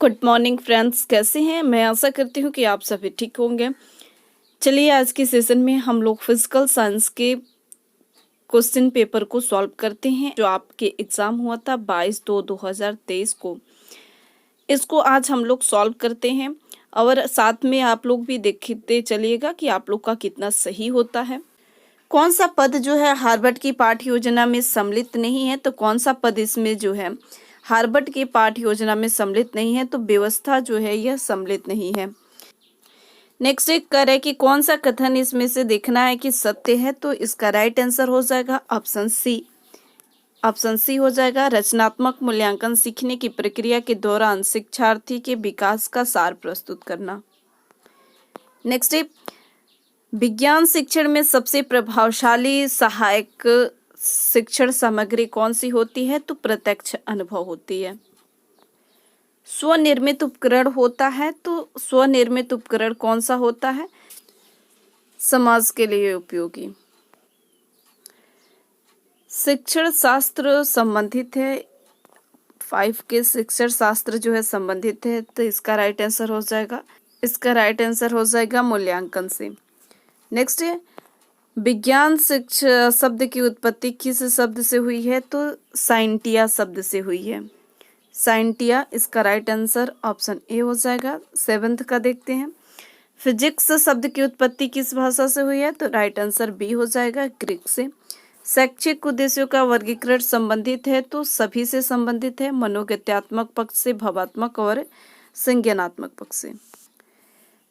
Good morning friends, कैसे हैं? मैं आशा करती हूँ कि आप सभी ठीक होंगे। चलिए आज के सेशन में हम लोग फिजिकल साइंस के क्वेश्चन पेपर को सॉल्व करते हैं जो आपके एग्जाम हुआ था 22/2/2023 को। इसको आज हम लोग सॉल्व करते हैं और साथ में आप लोग भी देखते चलिएगा कि आप लोग का कितना सही होता है। कौन सा पद जो है हार्वर्ड की पाठ्य योजना में सम्मिलित नहीं है, तो कौन सा पद इसमें जो है हार्वर्ड की पाठ्य योजना में सम्मिलित नहीं है, तो व्यवस्था जो है यह सम्मिलित नहीं है। नेक्स्ट एक कर है कि कौन सा कथन इसमें से देखना है कि सत्य है, तो इसका राइट आंसर हो जाएगा ऑप्शन सी। ऑप्शन सी हो जाएगा। रचनात्मक मूल्यांकन सीखने की प्रक्रिया के दौरान शिक्षार्थी के विकास का सार प्रस्तुत करना। नेक्स्ट है विज्ञान शिक्षण में सबसे प्रभावशाली सहायक शिक्षण सामग्री कौन सी होती है, तो प्रत्यक्ष अनुभव होती है। स्वनिर्मित उपकरण होता है, तो स्वनिर्मित उपकरण कौन सा होता है? समाज के लिए उपयोगी। शिक्षण शास्त्र संबंधित है, 5 के शिक्षण शास्त्र जो है संबंधित है, तो इसका राइट आंसर हो जाएगा। इसका राइट आंसर हो जाएगा मूल्यांकन से। नेक्स्ट है विज्ञान शिक्षा शब्द की उत्पत्ति किस शब्द से हुई है, तो साइंटिया शब्द से हुई है। साइंटिया, इसका राइट आंसर ऑप्शन ए हो जाएगा। 7th का देखते हैं। फिजिक्स शब्द की उत्पत्ति किस भाषा से हुई है, तो राइट आंसर बी हो जाएगा, ग्रीक से। शैक्षिक उद्देश्यों का वर्गीकरण संबंधित है, तो सभी से संबंधित है, मनोगत्यात्मक पक्ष से, भावात्मक और संज्ञानात्मक पक्ष से।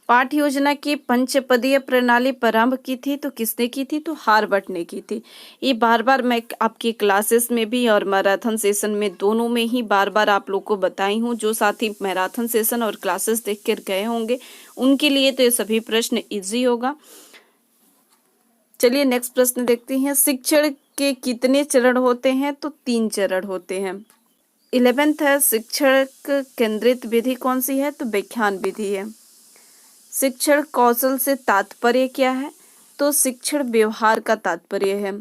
पाठ्य योजना की पंचपदीय प्रणाली प्रारंभ की थी, तो किसने की थी, तो हार्वर्ड ने की थी। ये बार बार मैं आपकी क्लासेस में भी और मैराथन सेशन में दोनों में ही बार बार आप लोग को बताई हूँ। जो साथी मैराथन सेशन और क्लासेस देख कर गए होंगे उनके लिए तो ये सभी प्रश्न इजी होगा। चलिए नेक्स्ट प्रश्न देखते हैं। शिक्षण के कितने चरण होते हैं, तो 3 चरण होते हैं। 11th है शिक्षण केंद्रित विधि कौन सी है, तो व्याख्यान विधि है। शिक्षण कौशल से तात्पर्य क्या है, तो शिक्षण व्यवहार का तात्पर्य है।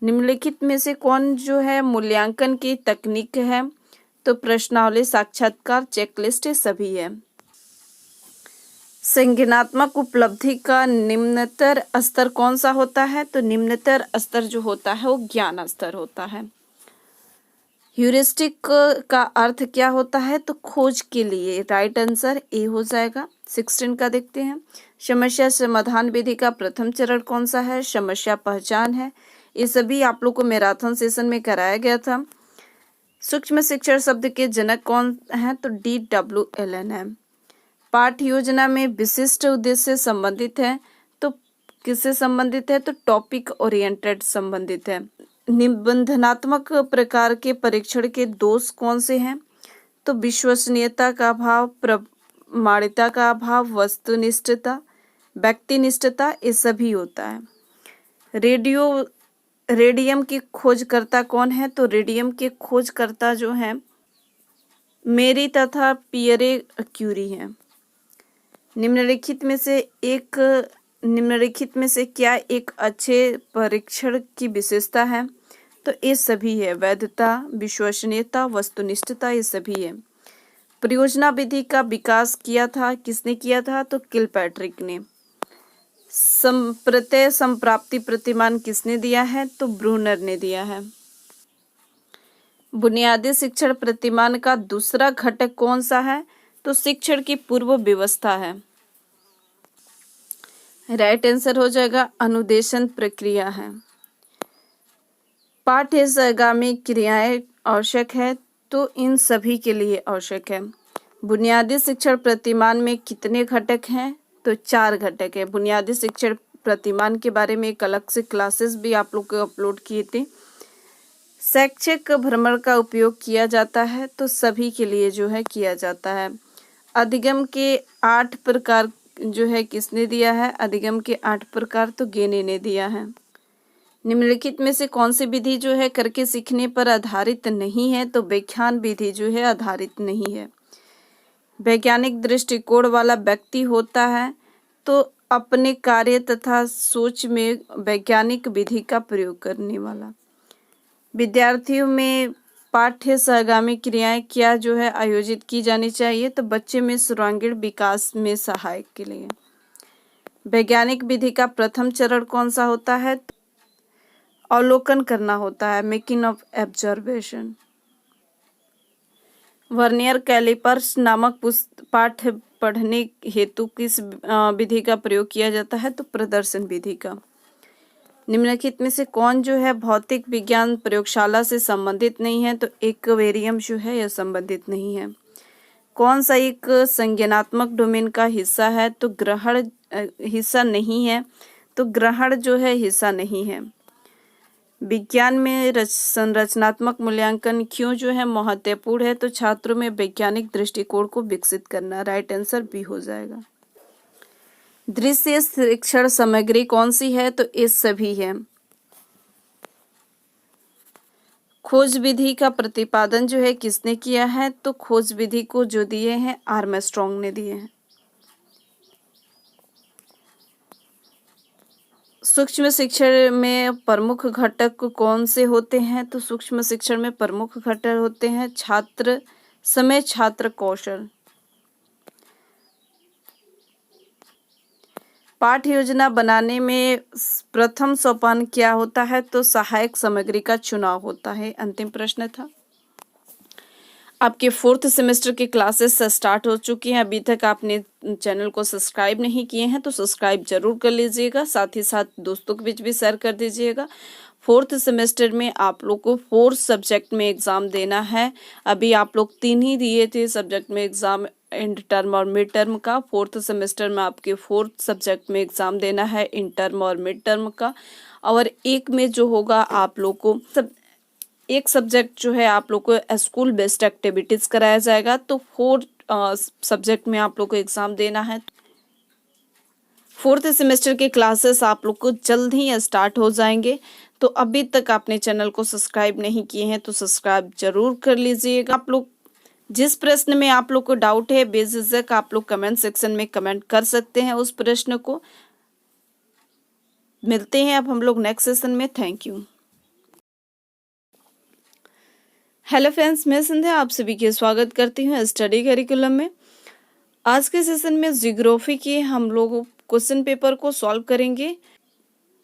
निम्नलिखित में से कौन जो है मूल्यांकन की तकनीक है, तो प्रश्नावली, साक्षात्कार, चेकलिस्ट सभी है। संज्ञानात्मक उपलब्धि का निम्नतर स्तर कौन सा होता है, तो निम्नतर स्तर जो होता है वो ज्ञान स्तर होता है। ह्यूरिस्टिक का अर्थ क्या होता है, तो खोज के लिए, राइट आंसर ए हो जाएगा। 16 का देखते हैं। समस्या समाधान विधि का प्रथम चरण कौन सा है, समस्या पहचान है। ये सभी आप लोग को मैराथन सेशन में कराया गया था। सूक्ष्म शिक्षण शब्द के जनक कौन है, तो DWLN है। पाठ्य योजना में विशिष्ट उद्देश्य संबंधित है, तो किससे संबंधित है, तो टॉपिक ओरिएंटेड संबंधित है। निबंधनात्मक प्रकार के परीक्षण के दोष कौन से हैं, तो विश्वसनीयता का अभाव, प्रमाणिकता का अभाव, वस्तुनिष्ठता, व्यक्तिनिष्ठता, ये सभी होता है। रेडियम की खोजकर्ता कौन है, तो रेडियम के खोजकर्ता जो हैं मेरी तथा पियरे क्यूरी हैं। निम्नलिखित में से क्या एक अच्छे परीक्षण की विशेषता है, तो ये सभी है। वैधता, विश्वसनीयता, वस्तुनिष्ठता, ये सभी है। परियोजना विधि का विकास किया था, किसने किया था, तो किलपैट्रिक ने। प्रत्यय संप्राप्ति प्रतिमान किसने दिया है, तो ब्रूनर ने दिया है। बुनियादी शिक्षण प्रतिमान का दूसरा घटक कौन सा है, तो शिक्षण की पूर्व व्यवस्था है। राइट आंसर हो जाएगा अनुदेशन प्रक्रिया है। पाठ्यगामी क्रियाएं आवश्यक है, तो इन सभी के लिए आवश्यक है। बुनियादी शिक्षण प्रतिमान में कितने घटक हैं, तो 4 घटक है। बुनियादी शिक्षण प्रतिमान के बारे में एक अलग से क्लासेस भी आप लोग को अपलोड किए थे। शैक्षिक भ्रमण का उपयोग किया जाता है, तो सभी के लिए जो है किया जाता है। अधिगम के 8 प्रकार जो है किसने दिया है, अधिगम के 8 प्रकार तो गेने ने दिया है। निम्नलिखित में से कौन सी विधि जो है करके सीखने पर आधारित नहीं है, तो व्याख्यान विधि जो है आधारित नहीं है। वैज्ञानिक दृष्टिकोण वाला व्यक्ति होता है, तो अपने कार्य तथा सोच में वैज्ञानिक विधि का प्रयोग करने वाला। विद्यार्थियों में पाठ्य सहगामी क्रियाएं क्या जो है आयोजित की जानी चाहिए? तो बच्चे में सर्वांगीण विकास में सहायक के लिए। वैज्ञानिक विधि का प्रथम चरण कौन सा होता है? अवलोकन करना होता है, making of observation. Vernier callipers नामक पाठ पढ़ने हेतु किस विधि का प्रयोग किया जाता है? तो प्रदर्शन विधि का। निम्नलिखित में से कौन जो है भौतिक विज्ञान प्रयोगशाला से संबंधित नहीं है? तो एक्वेरियम जो है यह संबंधित नहीं है। कौन सा एक संज्ञानात्मक डोमेन का हिस्सा है? तो ग्रहण हिस्सा नहीं है, तो ग्रहण जो है हिस्सा नहीं है। विज्ञान में संरचनात्मक मूल्यांकन क्यों जो है महत्वपूर्ण है? तो छात्रों में वैज्ञानिक दृष्टिकोण को विकसित करना। राइट आंसर बी हो जाएगा। दृश्य शिक्षण सामग्री कौन सी है? तो ये सभी है। खोज विधि का प्रतिपादन जो है किसने किया है? तो खोज विधि को जो दिए हैं आर्मस्ट्रॉन्ग ने दिए हैं। सूक्ष्म शिक्षण में प्रमुख घटक कौन से होते हैं? तो सूक्ष्म शिक्षण में प्रमुख घटक होते हैं छात्र समय, छात्र कौशल। पाठ्य योजना बनाने में प्रथम सोपान क्या होता है? तो सहायक सामग्री का चुनाव होता है। अंतिम प्रश्न था। आपके 4th सेमेस्टर के क्लासेस स्टार्ट हो चुकी हैं। अभी तक आपने चैनल को सब्सक्राइब नहीं किए हैं तो सब्सक्राइब जरूर कर लीजिएगा, साथ ही साथ दोस्तों के बीच भी शेयर कर दीजिएगा। 4th सेमेस्टर में आप लोग को 4 सब्जेक्ट में एग्ज़ाम देना है। अभी आप लोग 3 ही दिए थे सब्जेक्ट में एग्ज़ाम, एंड टर्म और मिड टर्म का। 4th सेमेस्टर में आपके 4 सब्जेक्ट में एग्ज़ाम देना है, इन टर्म और मिड टर्म का। और एक में जो होगा आप लोग को एक सब्जेक्ट जो है आप लोग को स्कूल बेस्ड एक्टिविटीज़ कराया जाएगा। तो 4 सब्जेक्ट में आप लोग को एग्ज़ाम देना है। 4th सेमेस्टर के क्लासेस आप लोग को जल्द ही स्टार्ट हो जाएंगे। तो अभी तक आपने चैनल को सब्सक्राइब नहीं किए हैं तो सब्सक्राइब जरूर कर लीजिएगा। आप लोग जिस प्रश्न में आप लोग को डाउट है बेझिझक आप लोग कमेंट सेक्शन में कमेंट कर सकते हैं उस प्रश्न को। मिलते हैं अब हम लोग नेक्स्ट सेशन में। Thank you. हेलो फ्रेंड्स, मैं संध्या आप सभी के स्वागत करती हूँ स्टडी करिकुलम में। आज के सेशन में जियोग्राफी के हम लोग क्वेश्चन पेपर को सॉल्व करेंगे।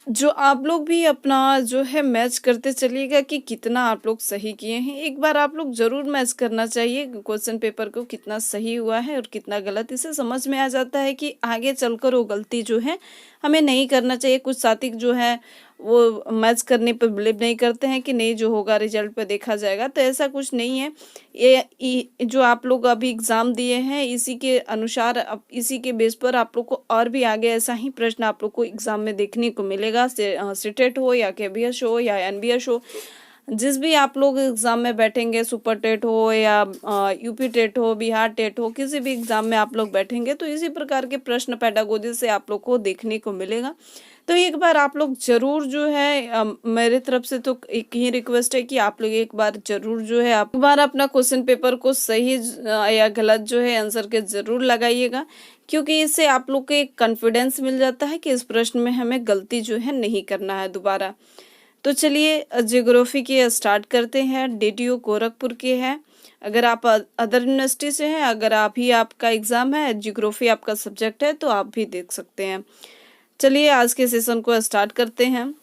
जो आप लोग भी अपना जो है मैच करते चलिएगा कि कितना आप लोग सही किए हैं। एक बार आप लोग जरूर मैच करना चाहिए क्वेश्चन पेपर को, कितना सही हुआ है और कितना गलत। इससे समझ में आ जाता है कि आगे चलकर वो गलती जो है हमें नहीं करना चाहिए। कुछ साथी जो है वो मैच करने पर बिलीव नहीं करते हैं कि नहीं जो होगा रिजल्ट पे देखा जाएगा, तो ऐसा कुछ नहीं है। ये जो आप लोग अभी एग्ज़ाम दिए हैं इसी के अनुसार इसी के बेस पर आप लोग को और भी आगे ऐसा ही प्रश्न आप लोग को एग्ज़ाम में देखने को मिलेगा। सीटेट हो या केबीएस हो या एनबीएस हो, जिस भी आप लोग एग्ज़ाम में बैठेंगे, सुपर टेट हो या यूपी टेट हो, बिहार टेट हो, किसी भी एग्ज़ाम में आप लोग बैठेंगे तो इसी प्रकार के प्रश्न पेडागोजी से आप लोग को देखने को मिलेगा। तो एक बार आप लोग जरूर जो है मेरे तरफ से तो एक ही रिक्वेस्ट है कि आप लोग एक बार जरूर जो है एक बार अपना क्वेश्चन पेपर को सही या गलत जो है आंसर के जरूर लगाइएगा, क्योंकि इससे आप लोग को एक कॉन्फिडेंस मिल जाता है कि इस प्रश्न में हमें गलती जो है नहीं करना है दोबारा। तो चलिए जियोग्राफी के स्टार्ट करते हैं। DTU गोरखपुर के है। अगर आप अदर यूनिवर्सिटी से हैं, अगर आप ही आपका एग्ज़ाम है, जियोग्राफी आपका सब्जेक्ट है, तो आप भी देख सकते हैं। चलिए आज के सेशन को स्टार्ट करते हैं।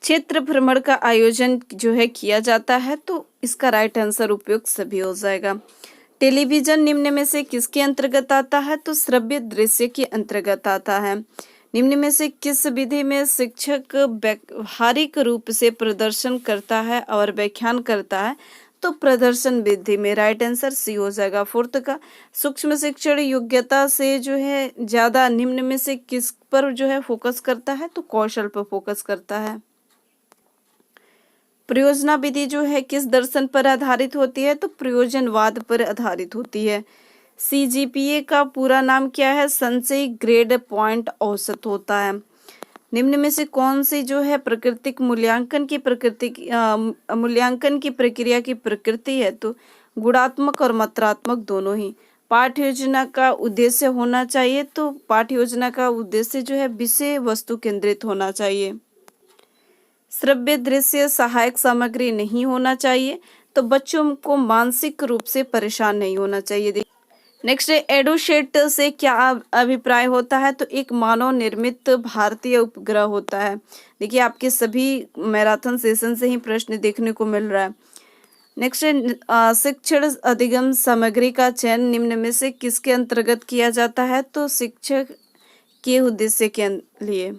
क्षेत्र भ्रमण का आयोजन जो है किया जाता है, तो इसका राइट आंसर उपयुक्त सभी हो जाएगा। टेलीविजन निम्न में से किसके अंतर्गत आता है? तो श्रव्य दृश्य के अंतर्गत आता है। निम्न में से किस विधि में शिक्षक व्यावहारिक रूप से प्रदर्शन करता है और व्याख्यान करता है? तो प्रदर्शन विधि में। राइट आंसर सी हो जाएगा 4th का। सूक्ष्म शिक्षण योग्यता से जो है ज्यादा निम्न में से किस पर जो है फोकस करता है? तो कौशल पर फोकस करता है। प्रयोजना विधि जो है किस दर्शन पर आधारित होती है? तो प्रयोजनवाद पर आधारित होती है। CGPA का पूरा नाम क्या है? संचयी ग्रेड पॉइंट औसत होता है। निम्न में से कौन सी जो है प्राकृतिक मूल्यांकन की प्रक्रिया की प्रकृति है? तो गुणात्मक और मात्रात्मक दोनों ही। पाठ्य योजना का उद्देश्य होना चाहिए, तो पाठ्य योजना का उद्देश्य जो है विषय वस्तु केंद्रित होना चाहिए। श्रव्य दृश्य सहायक सामग्री नहीं होना चाहिए, तो बच्चों को मानसिक रूप से परेशान नहीं होना चाहिए। नेक्स्ट है एडुसेट से क्या अभिप्राय होता है, तो एक मानव निर्मित भारतीय उपग्रह होता है। देखिए आपके सभी मैराथन सेशन से ही प्रश्न देखने को मिल रहा है। नेक्स्ट है शिक्षण अधिगम सामग्री का चयन निम्न में से किसके अंतर्गत किया जाता है, तो शिक्षक के उद्देश्य के लिए।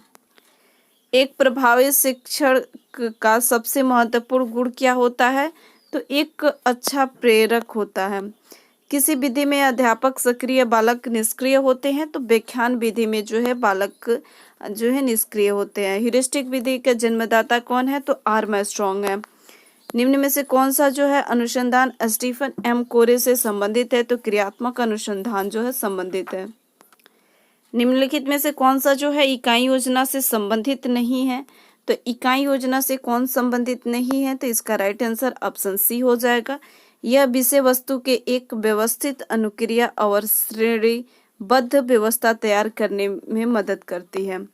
एक प्रभावी शिक्षक का सबसे महत्वपूर्ण गुण क्या होता है, तो एक अच्छा प्रेरक होता है। किसी विधि में अध्यापक सक्रिय बालक निष्क्रिय होते हैं, तो व्याख्यान विधि में जो है बालक जो है निष्क्रिय होते हैं। ह्यूरिस्टिक विधि का जन्मदाता कौन है, तो आर्मस्ट्रॉन्ग है। निम्न में से कौन सा जो है अनुसंधान स्टीफन एम कोरे से संबंधित है, तो क्रियात्मक अनुसंधान जो है संबंधित है। निम्नलिखित में से कौन सा जो है इकाई योजना से संबंधित नहीं है, तो इकाई योजना से कौन संबंधित नहीं है, तो इसका राइट आंसर ऑप्शन सी हो जाएगा। यह विषय वस्तु के एक व्यवस्थित अनुक्रिया और श्रेणीबद्ध व्यवस्था तैयार करने में मदद करती है।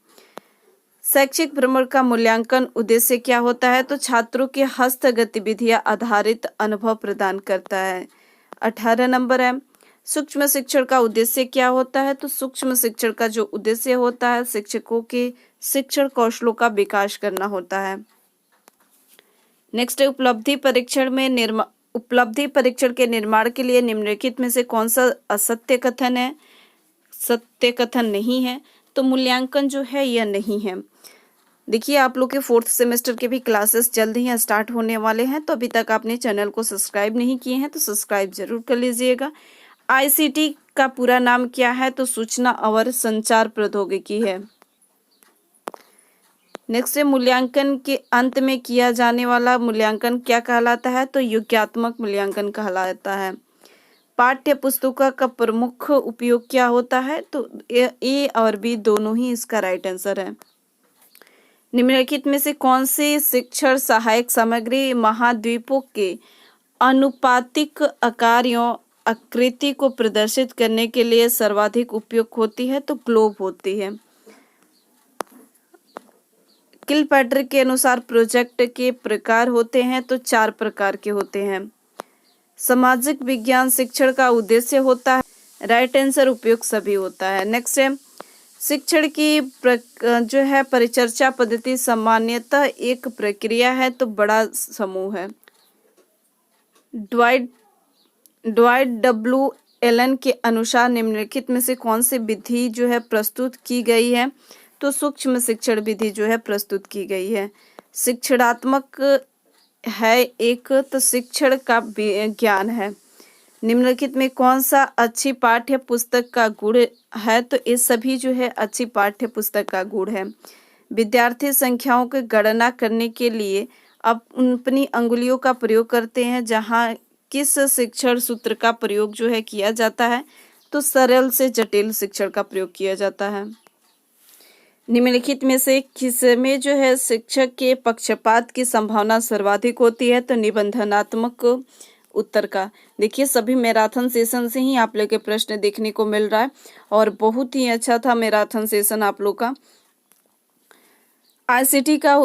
शैक्षिक भ्रमण का मूल्यांकन उद्देश्य क्या होता है, तो छात्रों के हस्त गतिविधियां आधारित अनुभव प्रदान करता है। 18 नंबर है सूक्ष्म शिक्षण का उद्देश्य क्या होता है, तो सूक्ष्म शिक्षण का जो उद्देश्य होता है शिक्षकों के शिक्षण कौशलों का विकास करना होता है। नेक्स्ट उपलब्धि परीक्षण के निर्माण के लिए निम्नलिखित में से कौन सा असत्य कथन है, सत्य कथन नहीं है, तो मूल्यांकन जो है यह नहीं है। देखिए आप लोग के 4th सेमेस्टर के भी क्लासेस जल्द ही स्टार्ट होने वाले हैं, तो अभी तक आपने चैनल को सब्सक्राइब नहीं किए हैं तो सब्सक्राइब जरूर कर लीजिएगा। आईसीटी का पूरा नाम क्या है, तो सूचना और संचार प्रौद्योगिकी है। नेक्स्ट है मूल्यांकन के अंत में किया जाने वाला मूल्यांकन क्या कहलाता है, तो योग्यात्मक मूल्यांकन कहलाता है। पाठ्य पुस्तकों का प्रमुख उपयोग क्या होता है, तो ए और बी दोनों ही इसका राइट आंसर है। निम्नलिखित में से कौन सी शिक्षण सहायक सामग्री महाद्वीपों के अनुपातिक आकार या आकृति को प्रदर्शित करने के लिए सर्वाधिक उपयुक्त होती है, तो ग्लोब होती है। किलपैट्रिक के अनुसार प्रोजेक्ट के प्रकार होते हैं, तो 4 प्रकार के होते हैं। सामाजिक विज्ञान शिक्षण का उद्देश्य होता है, राइट आंसर उपयुक्त सभी होता है। नेक्स्ट है शिक्षण की जो है परिचर्चा पद्धति सामान्यतः एक प्रक्रिया है, तो बड़ा समूह है। ड्वाइट डब्ल्यू एलन के अनुसार निम्नलिखित में से कौन सी विधि जो है प्रस्तुत की गई है, तो सूक्ष्म शिक्षण विधि जो है प्रस्तुत की गई है। शिक्षणात्मक है एक, तो शिक्षण का ज्ञान है। निम्नलिखित में कौन सा अच्छी पाठ्य पुस्तक का गुण है, तो ये सभी जो है अच्छी पाठ्य पुस्तक का गुण है। विद्यार्थी संख्याओं की गणना करने के लिए अब अपनी अंगुलियों का प्रयोग करते हैं, जहाँ किस शिक्षण सूत्र का प्रयोग जो है किया जाता है, तो सरल से जटिल शिक्षण का प्रयोग किया जाता है। निम्नलिखित में से किस में जो है शिक्षक के पक्षपात की संभावना सर्वाधिक होती है, तो निबंधनात्मक उत्तर का। देखिए सभी मैराथन सेशन से ही आप लोग के प्रश्न देखने को मिल रहा है और बहुत ही अच्छा था मैराथन सेशन आप लोग का। आईसीटी का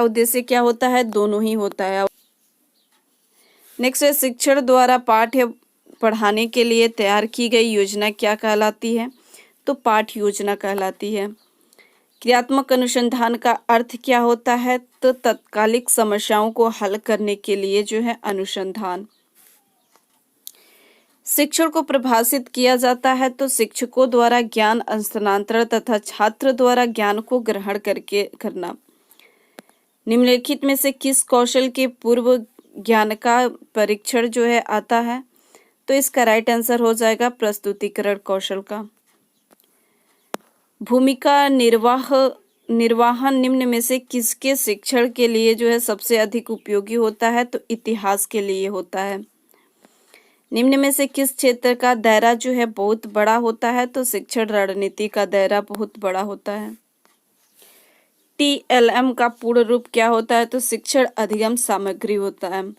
उद्देश्य क्या होता है, दोनों ही होता है। नेक्स्ट है शिक्षण द्वारा पाठ्य पढ़ाने के लिए तैयार की गई योजना क्या कहलाती है, तो पाठ योजना कहलाती है। क्रियात्मक अनुसंधान का अर्थ क्या होता है, तो तत्कालिक समस्याओं को हल करने के लिए जो है अनुसंधान। शिक्षण को परिभाषित किया जाता है, तो शिक्षकों द्वारा ज्ञान हस्तांतरण तथा छात्र द्वारा ज्ञान को ग्रहण करके करना। निम्नलिखित में से किस कौशल के पूर्व ज्ञान का परीक्षण जो है आता है, तो इसका राइट आंसर हो जाएगा प्रस्तुतिकरण कौशल का। भूमिका निर्वाहन निम्न में से किसके शिक्षण के लिए जो है सबसे अधिक उपयोगी होता है, तो इतिहास के लिए होता है। निम्न में से किस क्षेत्र का दायरा जो है बहुत बड़ा होता है, तो शिक्षण रणनीति का दायरा बहुत बड़ा होता है। TLM का पूर्ण रूप क्या होता है, तो शिक्षण अधिगम सामग्री होता है।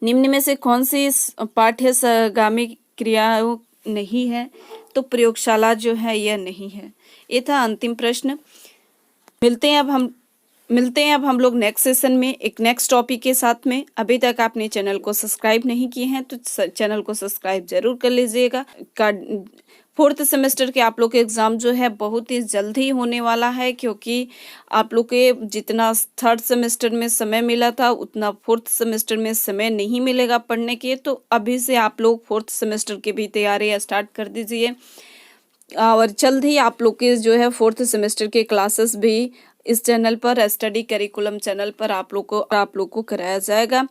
निम्न में से कौन सी पाठ्यगामी क्रियाओं नहीं है, तो प्रयोगशाला जो है यह नहीं है। ये था अंतिम प्रश्न। मिलते हैं अब हम लोग नेक्स्ट सेशन में एक नेक्स्ट टॉपिक के साथ में। अभी तक आपने चैनल को सब्सक्राइब नहीं किए हैं तो चैनल को सब्सक्राइब जरूर कर लीजिएगा। फोर्थ सेमेस्टर के आप लोग के एग्ज़ाम जो है बहुत ही जल्द ही होने वाला है, क्योंकि आप लोग के जितना थर्ड सेमेस्टर में समय मिला था उतना फोर्थ सेमेस्टर में समय नहीं मिलेगा पढ़ने के। तो अभी से आप लोग फोर्थ सेमेस्टर की भी तैयारी स्टार्ट कर दीजिए और जल्द ही आप लोग के जो है फोर्थ सेमेस्टर के क्लासेस भी इस चैनल पर, स्टडी करिकुलम चैनल पर आप लोग को कराया जाएगा।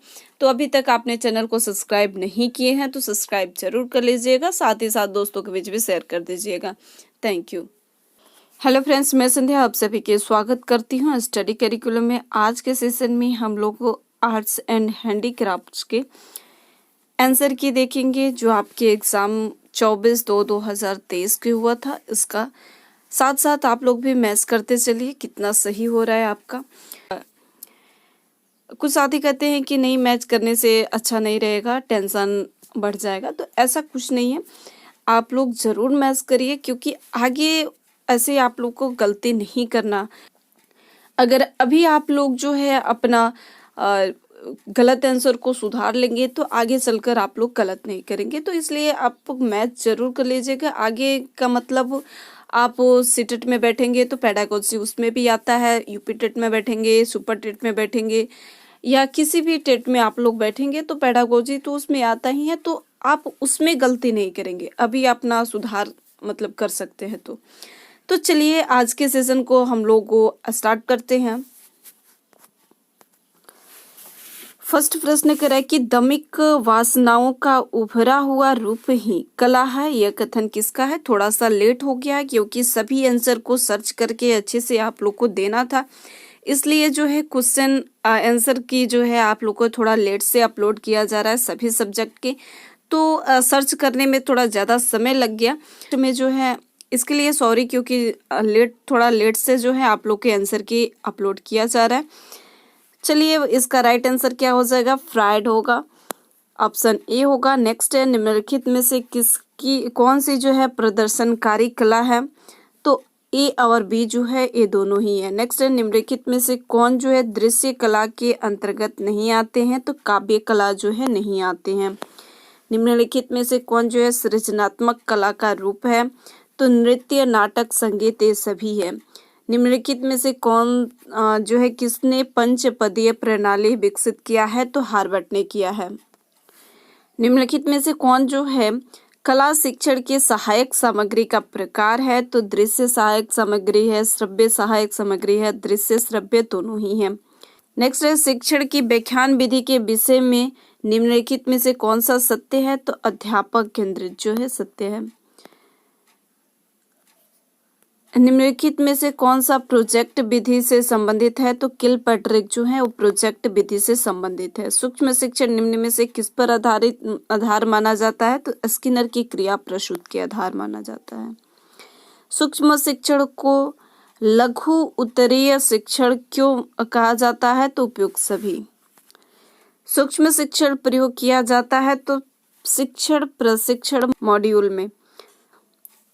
तो अभी तक आपने चैनल को सब्सक्राइब नहीं किए हैं तो सब्सक्राइब जरूर कर लीजिएगा, साथ ही साथ दोस्तों के बीच भी शेयर कर दीजिएगा। Thank you. हेलो फ्रेंड्स, मैं संध्या आप सभी के स्वागत करती हूँ स्टडी करिकुलम में। आज के सेशन में हम लोग आर्ट्स एंड हैंडीक्राफ्ट्स के आंसर की देखेंगे जो आपके एग्जाम 24/2/2023 के हुआ था। इसका साथ साथ आप लोग भी मैथ्स करते चलिए, कितना सही हो रहा है आपका। कुछ साथी कहते हैं कि नहीं मैथ्स करने से अच्छा नहीं रहेगा, टेंशन बढ़ जाएगा, तो ऐसा कुछ नहीं है। आप लोग ज़रूर मैथ्स करिए, क्योंकि आगे ऐसे आप लोग को गलती नहीं करना। अगर अभी आप लोग जो है अपना गलत आंसर को सुधार लेंगे तो आगे चलकर आप लोग गलत नहीं करेंगे। तो इसलिए आप मैथ जरूर कर लीजिएगा। आगे का मतलब आप सीटेट में बैठेंगे तो पेडागोजी उसमें भी आता है, यूपी टेट में बैठेंगे, सुपर टेट में बैठेंगे या किसी भी टेट में आप लोग बैठेंगे तो पेडागोजी तो उसमें आता ही है, तो आप उसमें गलती नहीं करेंगे। अभी अपना सुधार मतलब कर सकते हैं। तो चलिए आज के सेशन को हम लोग स्टार्ट करते हैं। फर्स्ट प्रश्न करें कि दमिक वासनाओं का उभरा हुआ रूप ही कला है, यह कथन किसका है। थोड़ा सा लेट हो गया क्योंकि सभी आंसर को सर्च करके अच्छे से आप लोग को देना था, इसलिए जो है क्वेश्चन आंसर की जो है आप लोग को थोड़ा लेट से अपलोड किया जा रहा है सभी सब्जेक्ट के। तो सर्च करने में थोड़ा ज़्यादा समय लग गया में जो है, इसके लिए सॉरी, क्योंकि थोड़ा लेट से जो है आप लोग के आंसर की अपलोड किया जा रहा है। चलिए इसका राइट आंसर क्या हो जाएगा, फ्राइड होगा, ऑप्शन ए होगा। नेक्स्ट है निम्नलिखित में से कौन सी जो है प्रदर्शनकारी कला है, तो ए और बी जो है ये दोनों ही है। नेक्स्ट है निम्नलिखित में से कौन जो है दृश्य कला के अंतर्गत नहीं आते हैं, तो काव्य कला जो है नहीं आते हैं। निम्नलिखित में से कौन जो है सृजनात्मक कला का रूप है, तो नृत्य, नाटक, संगीत ये सभी है। निम्नलिखित में से कौन जो है किसने पंचपदीय प्रणाली विकसित किया है, तो हार्वर्ड ने किया है। निम्नलिखित में से कौन जो है कला शिक्षण के सहायक सामग्री का प्रकार है, तो दृश्य सहायक सामग्री है, श्रव्य सहायक सामग्री है, दृश्य श्रव्य दोनों ही है। नेक्स्ट है शिक्षण की व्याख्यान विधि के विषय में निम्नलिखित में से कौन सा सत्य है, तो अध्यापक केंद्रित जो है सत्य है। निम्नलिखित में से कौन सा प्रोजेक्ट विधि से संबंधित है, तो किलपैट्रिक जो है वो प्रोजेक्ट विधि से संबंधित है। सूक्ष्म शिक्षण निम्न में से किस पर आधार माना जाता है, तो स्किनर की क्रिया प्रसूत के आधार माना जाता है। सूक्ष्म शिक्षण को लघु उत्तरीय शिक्षण क्यों कहा जाता है, तो उपयुक्त सभी। सूक्ष्म शिक्षण प्रयोग किया जाता है तो शिक्षण प्रशिक्षण मॉड्यूल में।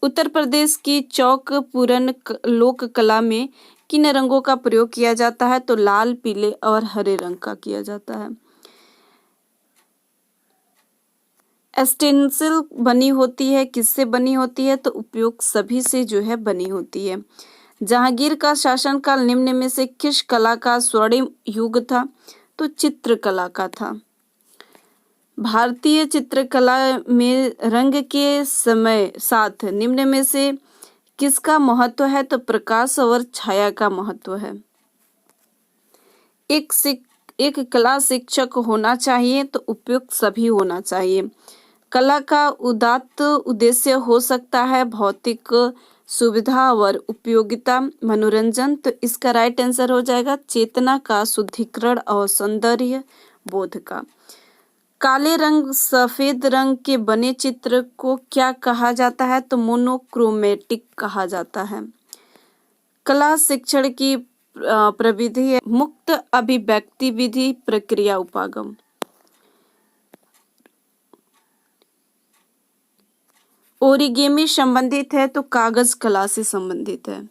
उत्तर प्रदेश की चौक पूरन लोक कला में किन रंगों का प्रयोग किया जाता है, तो लाल, पीले और हरे रंग का किया जाता है। स्टेंसिल बनी होती है, किससे बनी होती है, तो उपयोग सभी से जो है बनी होती है। जहांगीर का शासनकाल निम्न में से किस कला का स्वर्णिम युग था, तो चित्रकला का था। भारतीय चित्रकला में रंग के समय साथ निम्न में से किसका महत्व है, तो प्रकाश और छाया का महत्व है। एक कला शिक्षक होना चाहिए, तो उपयुक्त सभी होना चाहिए। कला का उदात्त उद्देश्य हो सकता है भौतिक सुविधा और उपयोगिता, मनोरंजन, तो इसका राइट आंसर हो जाएगा चेतना का शुद्धिकरण और सौंदर्य बोध का। काले रंग सफेद रंग के बने चित्र को क्या कहा जाता है, तो मोनोक्रोमेटिक कहा जाता है। कला शिक्षण की प्रविधि है मुक्त अभिव्यक्ति विधि, प्रक्रिया, उपागम। ओरिगेमी संबंधित है, तो कागज कला से संबंधित है।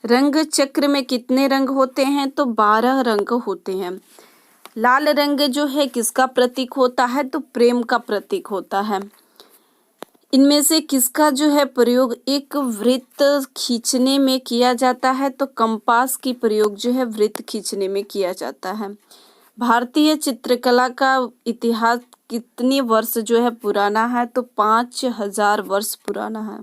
रंग चक्र में कितने रंग होते हैं? तो 12 रंग होते हैं। लाल रंग जो है किसका प्रतीक होता है? तो प्रेम का प्रतीक होता है। इनमें से किसका जो है प्रयोग एक वृत्त खींचने में किया जाता है? तो कंपास की प्रयोग जो है वृत्त खींचने में किया जाता है। भारतीय चित्रकला का इतिहास कितने वर्ष जो है पुराना है? तो 5000 वर्ष पुराना है।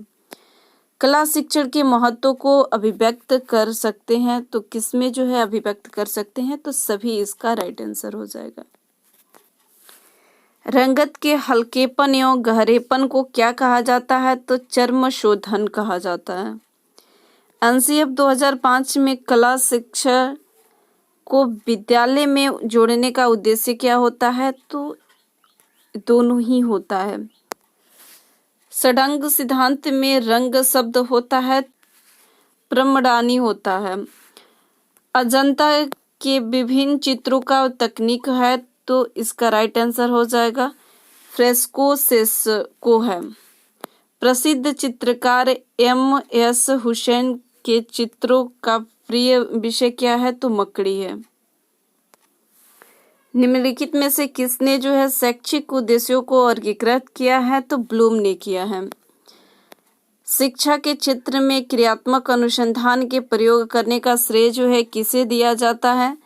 कला शिक्षण के महत्व को अभिव्यक्त कर सकते हैं तो किसमें जो है अभिव्यक्त कर सकते हैं? तो सभी इसका राइट आंसर हो जाएगा। रंगत के हल्केपन एवं गहरेपन को क्या कहा जाता है? तो चर्म शोधन कहा जाता है। एनसीएफ 2005 में कला शिक्षा को विद्यालय में जोड़ने का उद्देश्य क्या होता है? तो दोनों ही होता है। षडंग सिद्धांत में रंग शब्द होता है, प्रमदानी होता है। अजंता के विभिन्न चित्रों का तकनीक है तो इसका राइट आंसर हो जाएगा फ्रेस्को सेस्को है। प्रसिद्ध चित्रकार एम.एस. हुसैन के चित्रों का प्रिय विषय क्या है? तो मकड़ी है। निम्नलिखित में से किसने जो है शैक्षिक उद्देश्यों को वर्गीकृत किया है? तो ब्लूम ने किया है। शिक्षा के क्षेत्र में क्रियात्मक अनुसंधान के प्रयोग करने का श्रेय जो है किसे दिया जाता है?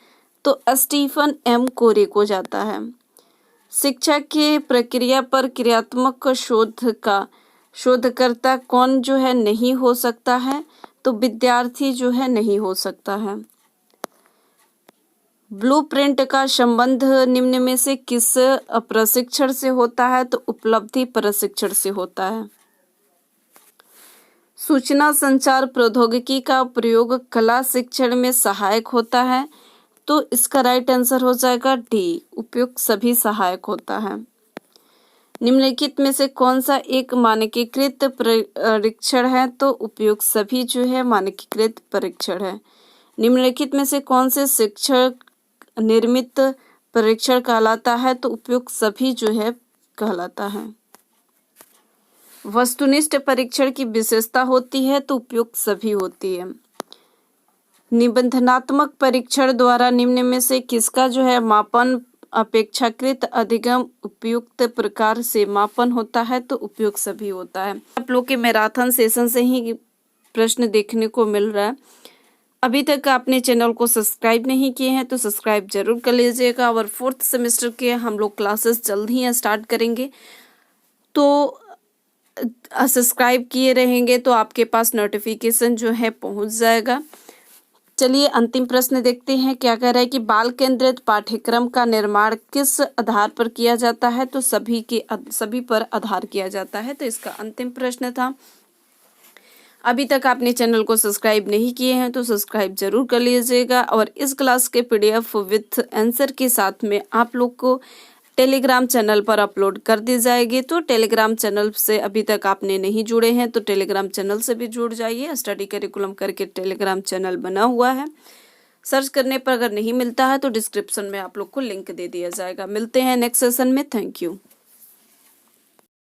तो स्टीफन एम कोरे को जाता है। शिक्षा के प्रक्रिया पर क्रियात्मक शोधकर्ता कौन जो है नहीं हो सकता है? तो विद्यार्थी जो है नहीं हो सकता है। ब्लूप्रिंट का संबंध निम्न में से किस प्रशिक्षण से होता है? तो उपलब्धि प्रशिक्षण से होता है। सूचना संचार प्रौद्योगिकी का प्रयोग कला शिक्षण में सहायक होता है तो इसका राइट आंसर हो जाएगा डी, उपयुक्त सभी सहायक होता है। निम्नलिखित में से कौन सा एक मानकीकृत परीक्षण है? तो उपयुक्त सभी जो है मानकीकृत परीक्षण है। निम्नलिखित में से कौन से शिक्षक निर्मित परीक्षण कहलाता है? तो उपयुक्त सभी जो है कहलाता है। वस्तुनिष्ठ परीक्षण की विशेषता होती है तो उपयुक्त सभी होती है। निबंधनात्मक परीक्षण द्वारा निम्न में से किसका जो है मापन अपेक्षाकृत अधिगम उपयुक्त प्रकार से मापन होता है? तो उपयुक्त सभी होता है। आप लोग के मैराथन सेशन से ही प्रश्न देखने को मिल रहा है। अभी तक आपने चैनल को सब्सक्राइब नहीं किए हैं तो सब्सक्राइब जरूर कर लीजिएगा। और 4th सेमेस्टर के हम लोग क्लासेस जल्द ही स्टार्ट करेंगे तो सब्सक्राइब किए रहेंगे तो आपके पास नोटिफिकेशन जो है पहुंच जाएगा। चलिए अंतिम प्रश्न देखते हैं क्या कह रहा है कि बाल केंद्रित पाठ्यक्रम का निर्माण किस आधार पर किया जाता है? तो सभी पर आधार किया जाता है। तो इसका अंतिम प्रश्न था। अभी तक आपने चैनल को सब्सक्राइब नहीं किए हैं तो सब्सक्राइब जरूर कर लीजिएगा। और इस क्लास के PDF विथ आंसर के साथ में आप लोग को टेलीग्राम चैनल पर अपलोड कर दी जाएगी। तो टेलीग्राम चैनल से अभी तक आपने नहीं जुड़े हैं तो टेलीग्राम चैनल से भी जुड़ जाइए। स्टडी करिकुलम करके टेलीग्राम चैनल बना हुआ है। सर्च करने पर अगर नहीं मिलता है तो डिस्क्रिप्शन में आप लोग को लिंक दे दिया जाएगा। मिलते हैं नेक्स्ट सेशन में। Thank you.